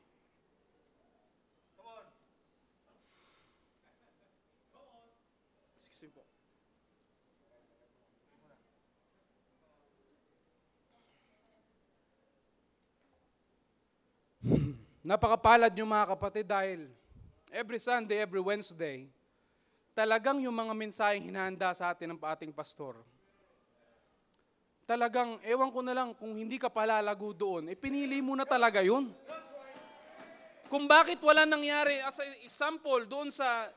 Excuse me po. Napakapalad niyo mga kapatid dahil every Sunday, every Wednesday, talagang yung mga mensaheng hinahanda sa atin ng ating pastor. Talagang, ewan ko na lang, kung hindi ka palalago doon, pinili mo na talaga yun. Kung bakit wala nangyari, as an example, doon sa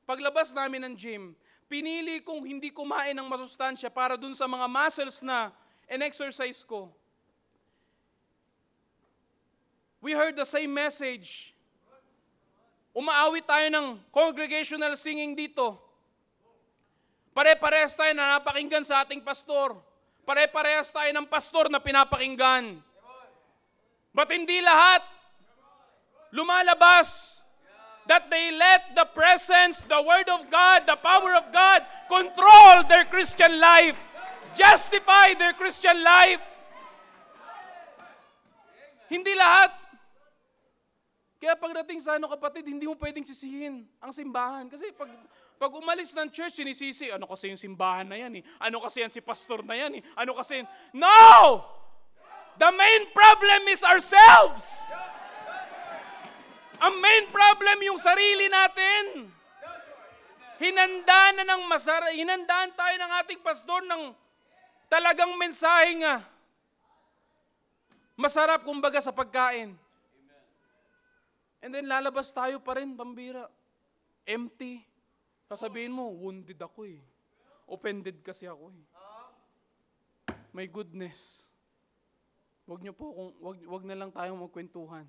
paglabas namin ng gym, pinili kong hindi kumain ng masustansya para doon sa mga muscles na in-exercise ko. We heard the same message. Umaawit tayo ng congregational singing dito. Pare-parehas tayo na napakinggan sa ating pastor. Pare-parehas tayo ng pastor na pinapakinggan. But hindi lahat lumalabas that they let the presence, the Word of God, the power of God control their Christian life, justify their Christian life. Hindi lahat. Kaya pagdating sa kapatid, hindi mo pwedeng sisihin ang simbahan. Kasi pag umalis ng church, sinisisi, ano kasi yung simbahan na yan eh? Ano kasi yan si pastor na yan eh? Ano kasi yan? No! The main problem is ourselves! Ang main problem yung sarili natin. Hinandaan tayo ng ating pastor ng talagang mensaheng masarap kumbaga sa pagkain. And then lalabas tayo pa rin, pambira. Empty. Sasabihin mo, wounded ako eh. Offended kasi ako eh. My goodness. Wag na lang tayong magkwentuhan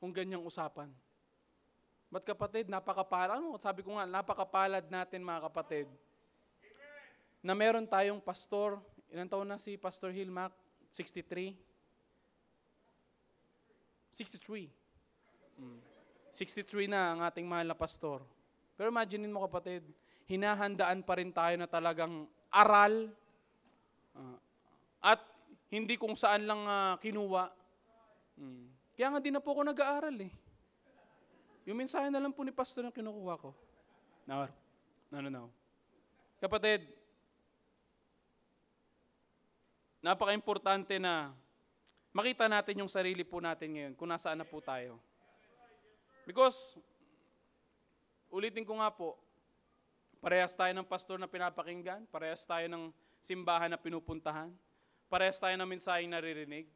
kung ganyang usapan. But kapatid, napakapalad. Sabi ko nga, napakapalad natin mga kapatid. Na meron tayong pastor. Ilang taon na si Pastor Hilmac? 63? 63 na ang ating mahal na pastor. Pero imagine mo kapatid, hinahandaan pa rin tayo na talagang aral at hindi kung saan lang kinuha. Kaya nga di na po ako nag-aaral eh. Yung mensahe na lang po ni pastor ang kinukuha ko. No. Kapatid, napaka-importante na makita natin yung sarili po natin ngayon kung nasaan na po tayo. Because, ulitin ko nga po, parehas tayo ng pastor na pinapakinggan, parehas tayo ng simbahan na pinupuntahan, parehas tayo ng mensaheng naririnig.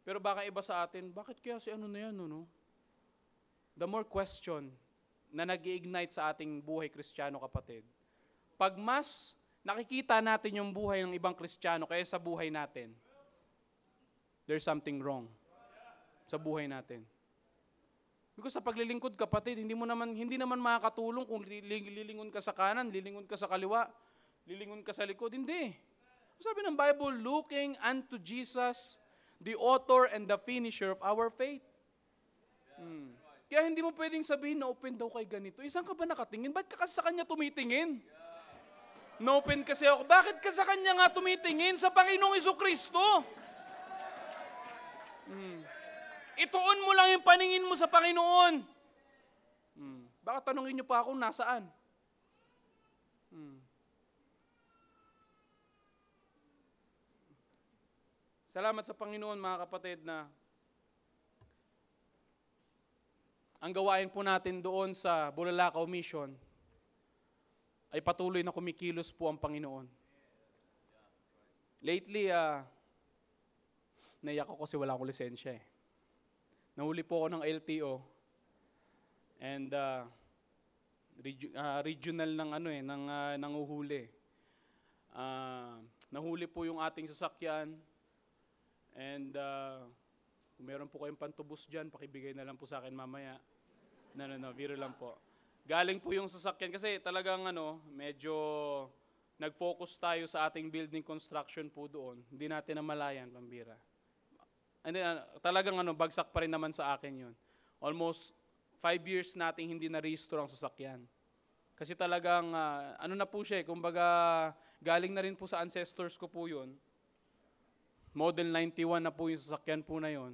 Pero baka iba sa atin, bakit kaya si ano na yan, no? The more question na nag-i-ignite sa ating buhay Kristiyano, kapatid. Pag mas nakikita natin yung buhay ng ibang Kristiyano kaysa sa buhay natin, there's something wrong sa buhay natin. Because sa paglilingkod, kapatid, hindi naman makakatulong kung lilingon ka sa kanan, lilingon ka sa kaliwa, lilingon ka sa likod. Hindi. Sabi ng Bible, looking unto Jesus, the author and the finisher of our faith. Kaya hindi mo pwedeng sabihin na open daw kay ganito. Saan ka ba nakatingin? Ba't ka kasi sa kanya tumitingin? Na-open kasi ako. Bakit ka sa kanya nga tumitingin? Sa Panginoong Jesucristo. Ituon mo lang yung paningin mo sa Panginoon. Baka tanungin niyo pa ako nasaan. Salamat sa Panginoon mga kapatid na ang gawain po natin doon sa Bulalakaw Mission ay patuloy na kumikilos po ang Panginoon. Lately, naiyak ako kasi wala akong lisensya eh. Nahuli po ako ng LTO and regional ng uhuli. Nahuli po yung ating sasakyan and Kung meron po kayong pantubos dyan, pakibigay na lang po sa akin mamaya. No, biro lang po. Galing po yung sasakyan kasi talagang medyo nag-focus tayo sa ating building construction po doon. Hindi natin namalayan, pambira. And then, talagang bagsak pa rin naman sa akin yun. Almost 5 years nating hindi na-restore ang sasakyan. Kasi talagang, na po siya, kumbaga, galing na rin po sa ancestors ko po yun. Model 91 na po yung sasakyan po na yun.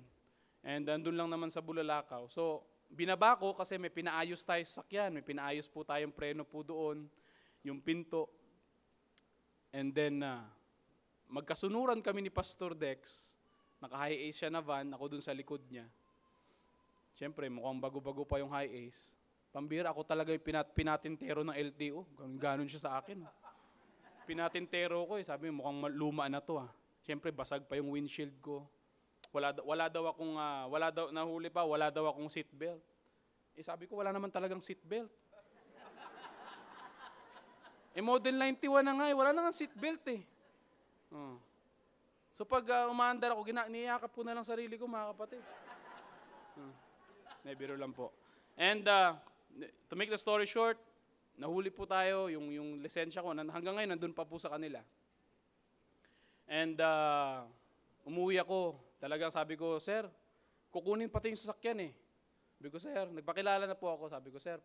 And andun lang naman sa Bulalakaw. So, binaba ko kasi may pinaayos tayo sa sasakyan. May pinaayos po tayong preno po doon, yung pinto. And then, magkasunuran kami ni Pastor Dex. Naka-high ace siya na van, ako dun sa likod niya. Siyempre, mukhang bago-bago pa yung high ace. Pambira, ako talaga yung pinatintero ng LTO. Ganon siya sa akin. Pinatintero ko sabi mukhang luma na to Siyempre, basag pa yung windshield ko. Wala daw nahuli pa, wala daw akong seatbelt. Sabi ko, wala naman talagang seatbelt. Model 91 na nga wala nang seatbelt So pag umaandar ako, niyakap ko na lang sarili ko, mga kapatid. Biro lang po. And to make the story short, nahuli po tayo, yung lisensya ko, hanggang ngayon nandun pa po sa kanila. And umuwi ako, talagang sabi ko, sir, kukunin pati yung sasakyan Sabi ko, sir, nagpakilala na po ako, sabi ko, sir,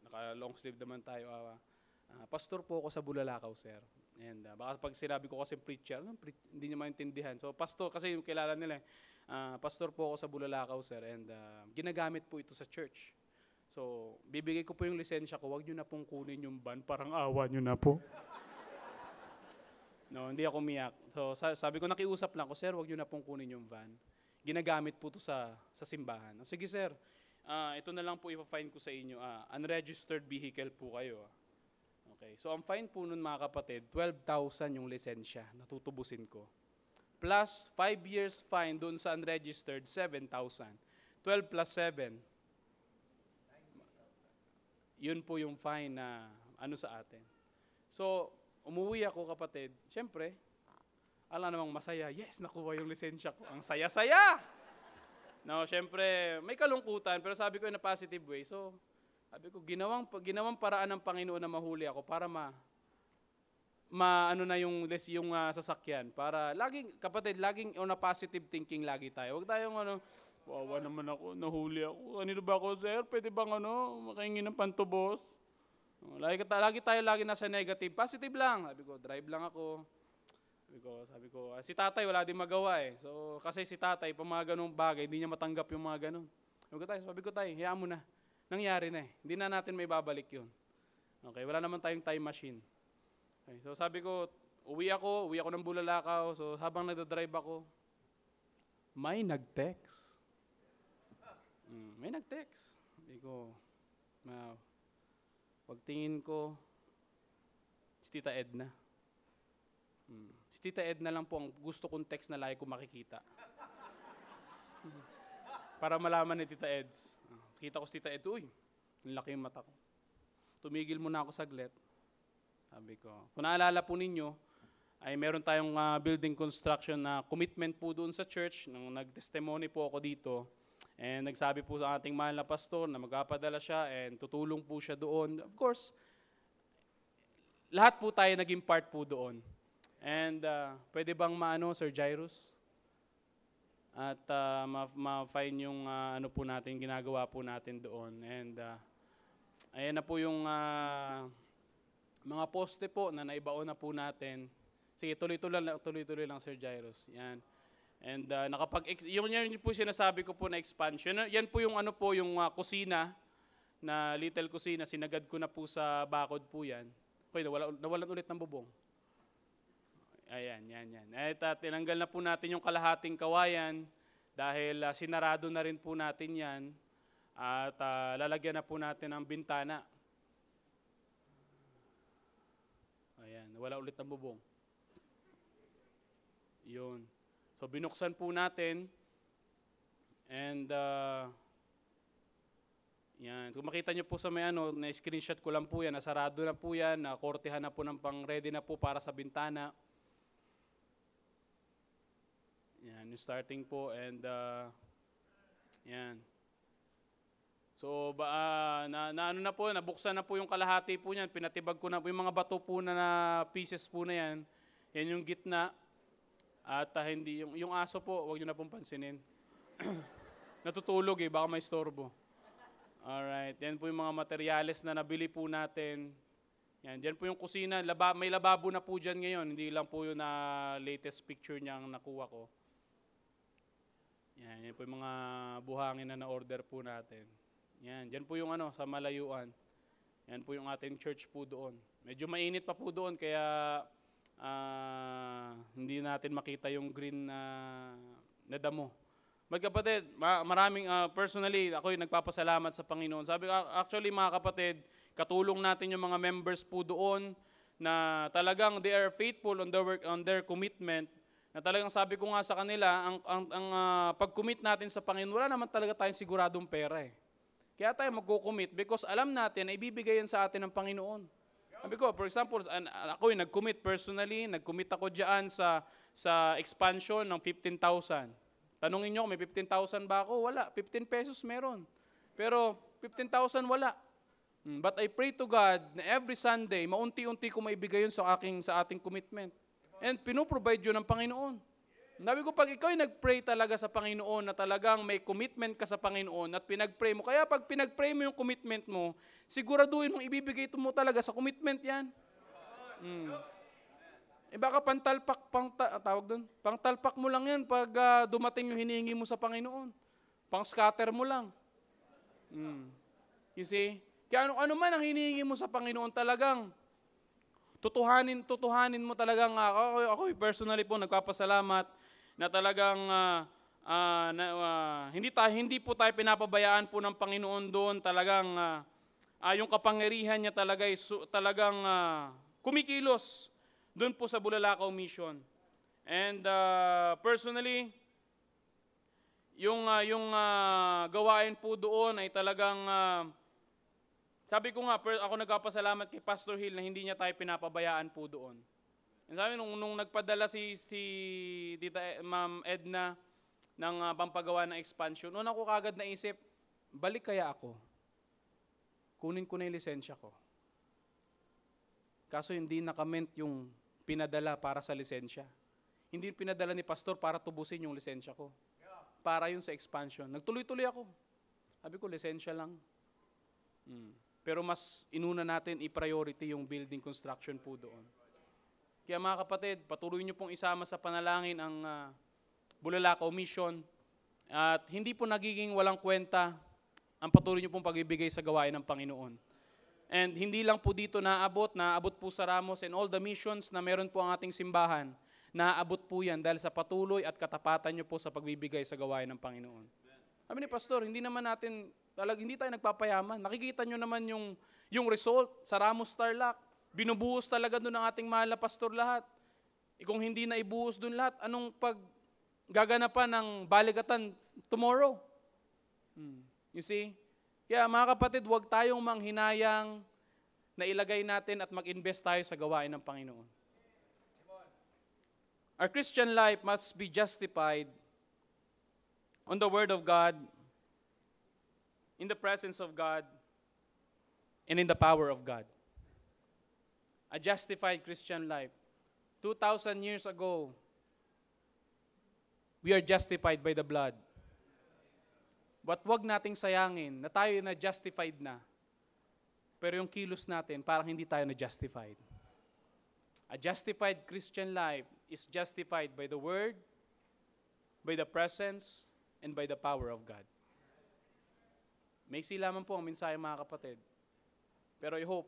naka-long sleeve naman tayo, pastor po ako sa Bulalakaw, sir. And baka pag sinabi ko kasi preacher, hindi niya maintindihan. So pastor, kasi yung kilala nila, pastor po ako sa Bulalakaw, sir, and ginagamit po ito sa church. So, bibigay ko po yung lisensya ko, wag nyo na pong kunin yung van, parang awa nyo na po. No, hindi ako umiyak. So, sabi ko, nakiusap lang ako, sir, wag nyo na pong kunin yung van. Ginagamit po ito sa simbahan. Sige, sir, ito na lang po ipa-fine ko sa inyo. Unregistered vehicle po kayo. Okay, so ang fine po nun, mga kapatid, 12,000 yung lisensya na tutubusin ko. Plus 5 years fine doon sa unregistered, 7,000. 12 plus 7. Yun po yung fine na sa atin. So, umuwi ako, kapatid. Siyempre, alam namang masaya. Yes, nakuha yung lisensya ko. Ang saya-saya! No, siyempre, may kalungkutan, pero sabi ko in a positive way. So, sabi ko, ginawang paraan ng Panginoon na mahuli ako para yung sasakyan. Para laging on a positive thinking lagi tayo. Huwag tayong wawa naman ako, nahuli ako. Kanino ba ako, sir? Pwede bang makahingi ng pantubos? Lagi tayo nasa negative. Positive lang. Sabi ko, drive lang ako. Sabi ko, si tatay wala din magawa So, kasi si tatay, pag mga ganung bagay, hindi niya matanggap yung mga ganun. Sabi ko, tay, hayaan mo na. Nangyari na Hindi na natin may babalik yun. Okay, wala naman tayong time machine. Okay, so sabi ko, uwi ako ng Bulalakaw. So habang nagdadrive ako, may nag-text. May nag-text. Sabi ko, pagtingin ko, si Tita Edna. Si Tita Edna lang po ang gusto kong text na lagi ko makikita. Para malaman ni Tita Eds. Kita ko si Tita Ed, uy, ang laki yung mata ko. Tumigil muna ako saglit. Sabi ko, kung naalala po ninyo, ay meron tayong building construction na commitment po doon sa church. Nung nag-testimony po ako dito, and nagsabi po sa ating mahal na pastor na magpapadala siya and tutulong po siya doon. Of course, lahat po tayo naging part po doon. And pwede bang Sir Jairus? At ma-fine yung po natin, ginagawa po natin doon. And ayan na po yung mga poste po na naibaon na po natin. Sige, tuloy-tuloy lang Sir Jairus. Yan. And yun po sinasabi ko po na expansion. Yan po yung yung kusina, na little kusina, sinagad ko na po sa bakod po yan. Okay, nawalan ulit ng bubong. Ayan, yan. At tinanggal na po natin yung kalahating kawayan dahil sinarado na rin po natin yan at lalagyan na po natin ang bintana. Ayan, wala ulit ng bubong. Yun. So binuksan po natin and yan. Kung makita nyo po sa may na-screenshot ko lang po yan, nasarado na po yan, nakortehan na po ng pang-ready na po para sa bintana. Yan, yung starting po and Yan. So, ano na po, nabuksan na po yung kalahati po niyan, pinatibag ko na po yung mga bato po na pieces po na yan. Yan yung gitna. At hindi, yung aso po, huwag nyo na pong pansinin. Natutulog baka may istorbo. Alright, yan po yung mga materyales na nabili po natin. Yan, dyan po yung kusina, may lababo na po dyan ngayon, hindi lang po yung latest picture niya ang nakuha ko. Yan po yung mga buhangin na na-order po natin. Yan, dyan po yung sa malayuan. Yan po yung ating church po doon. Medyo mainit pa po doon, kaya hindi natin makita yung green na damo. Magkapatid, maraming personally, ako yung nagpapasalamat sa Panginoon. Sabi actually mga kapatid, katulong natin yung mga members po doon na talagang they are faithful on their work, on their commitment. Na talagang sabi ko nga sa kanila, ang pag-commit natin sa Panginoon, wala naman talaga tayong siguradong pera Kaya tayo magko-commit because alam natin na ibibigay yan sa atin ng Panginoon. Sabi ko, for example, ako yung nag-commit personally, nag-commit ako dyan sa expansion ng 15,000. Tanungin nyo, may 15,000 ba ako? Wala. 15 pesos meron. Pero 15,000 wala. But I pray to God na every Sunday, maunti-unti ko maibigay yun sa ating commitment. And pinoprovide yun ng Panginoon. Sabi ko, pag ikaw ay nag-pray talaga sa Panginoon na talagang may commitment ka sa Panginoon at pinag-pray mo, kaya pag pinag-pray mo yung commitment mo, siguraduhin mong ibibigay ito mo talaga sa commitment yan. Baka pangtalpak mo lang yan pag dumating yung hinihingi mo sa Panginoon. Pang-scatter mo lang. You see? Kaya ano man ang hinihingi mo sa Panginoon talagang, tutuhanin mo talagang, ako personally po nagpapasalamat, na talagang hindi po tayo pinapabayaan po ng Panginoon doon. Talagang yung kapangyarihan niya talagang kumikilos doon po sa Bulalakaw Mission. And personally, yung gawain po doon ay talagang sabi ko nga, ako nagpapasalamat kay Pastor Hill na hindi niya tayo pinapabayaan po doon. Sabi nung nagpadala si Tita Ma'am Edna ng pampagawa ng expansion, una ko kagad naisip, balik kaya ako? Kunin ko na yung lisensya ko. Kaso hindi nakament yung pinadala para sa lisensya. Hindi pinadala ni Pastor para tubusin yung lisensya ko. Para yun sa expansion. Nagtuloy-tuloy ako. Sabi ko, lisensya lang. Pero mas inuna natin i-priority yung building construction po doon. Kaya mga kapatid, patuloy nyo pong isama sa panalangin ang Bulalakaw Mission. At hindi po nagiging walang kwenta ang patuloy nyo pong pag-ibigay sa gawain ng Panginoon. And hindi lang po dito naabot po sa Ramos and all the missions na meron po ang ating simbahan. Naabot po yan dahil sa patuloy at katapatan nyo po sa pagbibigay sa gawain ng Panginoon. Sabi ni Pastor, hindi tayo nagpapayaman. Nakikita nyo naman yung result sa Ramos Tarlac. Binubuhos talaga doon ang ating mahal na pastor lahat. Kung hindi na ibuhos doon lahat, anong paggaganapan ng baligatan tomorrow? You see? Kaya mga kapatid, huwag tayong manghinayang na ilagay natin at mag-invest tayo sa gawain ng Panginoon. Our Christian life must be justified on the Word of God, in the presence of God, and in the power of God. A justified Christian life. 2,000 years ago, we are justified by the blood. But wag nating sayangin na tayo na justified na. Pero yung kilos natin, parang hindi tayo na justified. A justified Christian life is justified by the Word, by the presence, and by the power of God. Maiksi lamang po ang mensahe mga kapatid. Pero I hope,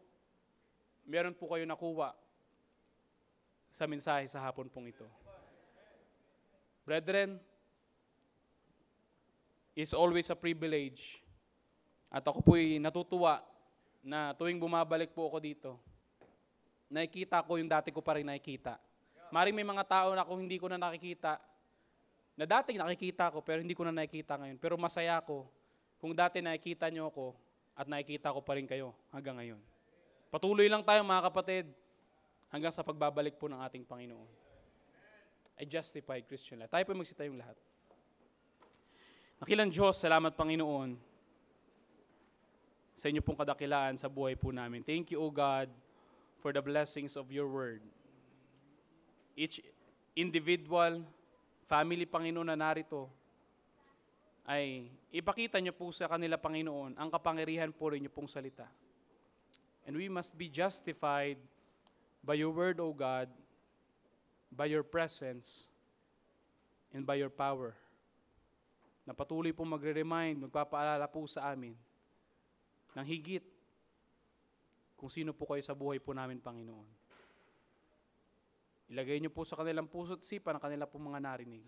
meron po kayo nakuha sa mensahe sa hapon pong ito. Brethren, it's always a privilege. At ako po'y natutuwa na tuwing bumabalik po ako dito, nakikita ko yung dati ko pa rin nakikita. Maring may mga tao na kung hindi ko na nakikita, na dating nakikita ko pero hindi ko na nakikita ngayon. Pero masaya ako kung dati nakikita nyo ako at nakikita ko pa rin kayo hanggang ngayon. Patuloy lang tayo mga kapatid hanggang sa pagbabalik po ng ating Panginoon. A justified Christian life. Tayo po magsitayong lahat. Dakilang Diyos, salamat Panginoon sa inyo pong kadakilaan sa buhay po namin. Thank you, O God, for the blessings of your word. Each individual, family, Panginoon, na narito, ay ipakita niyo po sa kanila, Panginoon, ang kapangyarihan po rin niyo pong salita. And we must be justified by your word, O God, by your presence, and by your power. Na patuloy pong magre-remind, magpapaalala po sa amin ng higit kung sino po kayo sa buhay po namin, Panginoon. Ilagay niyo po sa kanilang puso at sipa ng kanila pong mga narinig.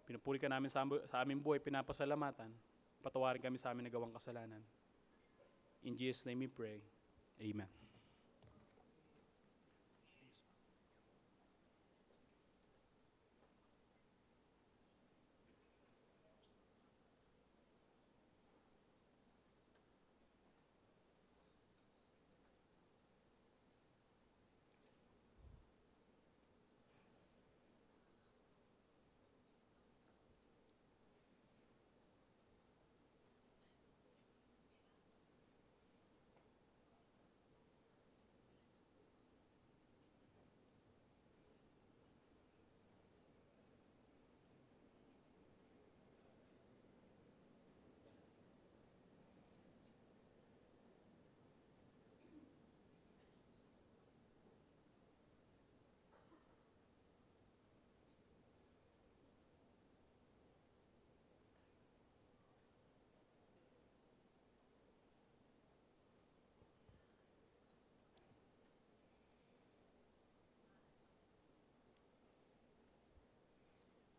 Pinupuri ka namin sa aming buhay, pinapasalamatan. Patawarin kami sa amin nagawang kasalanan. In Jesus' name we pray. Amen.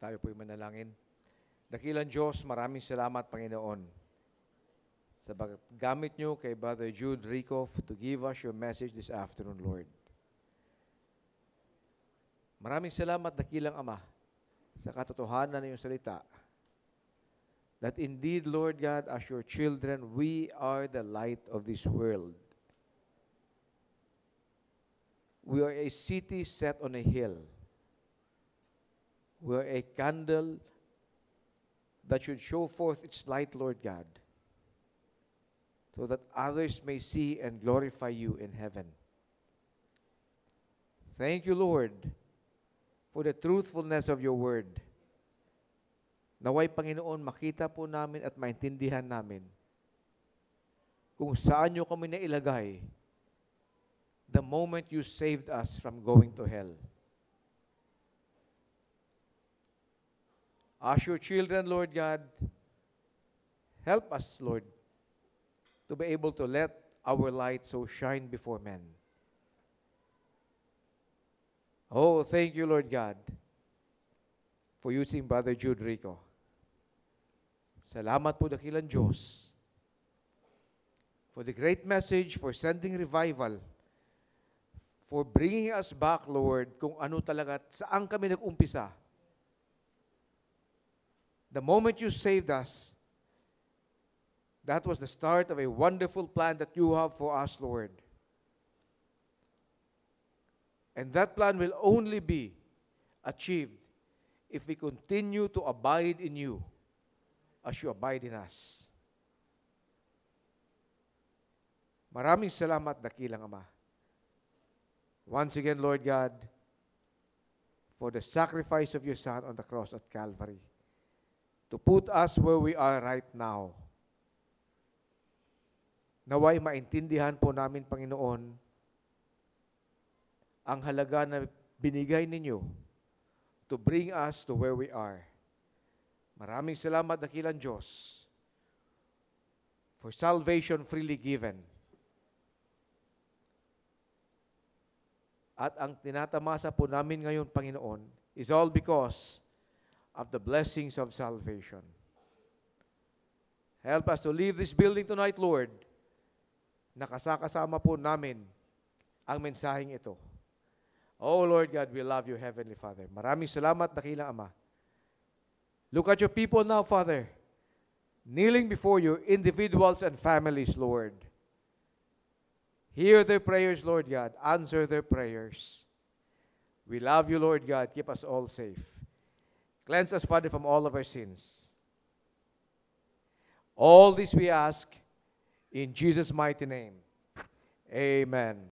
Tayo po'y manalangin. Dakilang Diyos, maraming salamat, Panginoon, sa gamit niyo kay Brother Jude Rico to give us your message this afternoon, Lord. Maraming salamat, dakilang Ama, sa katotohanan ng iyong salita, that indeed, Lord God, as your children, we are the light of this world. We are a city set on a hill. We are a candle that should show forth its light, Lord God, so that others may see and glorify you in heaven. Thank you, Lord, for the truthfulness of your word. Naway, Panginoon, makita po namin at maintindihan namin kung saan nyo kami nailagay the moment you saved us from going to hell. As your children, Lord God, help us, Lord, to be able to let our light so shine before men. Oh, thank you, Lord God, for using Brother Jude Rico. Salamat po, dakilang Diyos, for the great message, for sending revival, for bringing us back, Lord, kung ano talaga, saan kami nag-umpisa. The moment you saved us, that was the start of a wonderful plan that you have for us, Lord. And that plan will only be achieved if we continue to abide in you as you abide in us. Maraming salamat, dakilang Ama. Once again, Lord God, for the sacrifice of your Son on the cross at Calvary, to put us where we are right now. Naway maintindihan po namin, Panginoon, ang halaga na binigay ninyo to bring us to where we are. Maraming salamat, dakilang Diyos, for salvation freely given. At ang tinatamasa po namin ngayon, Panginoon, is all because of the blessings of salvation. Help us to leave this building tonight, Lord, nakasakasama po namin ang mensaheng ito. Oh, Lord God, we love you, Heavenly Father. Maraming salamat, dakilang Ama. Look at your people now, Father, kneeling before you, individuals and families, Lord. Hear their prayers, Lord God. Answer their prayers. We love you, Lord God. Keep us all safe. Cleanse us, Father, from all of our sins. All this we ask in Jesus' mighty name. Amen.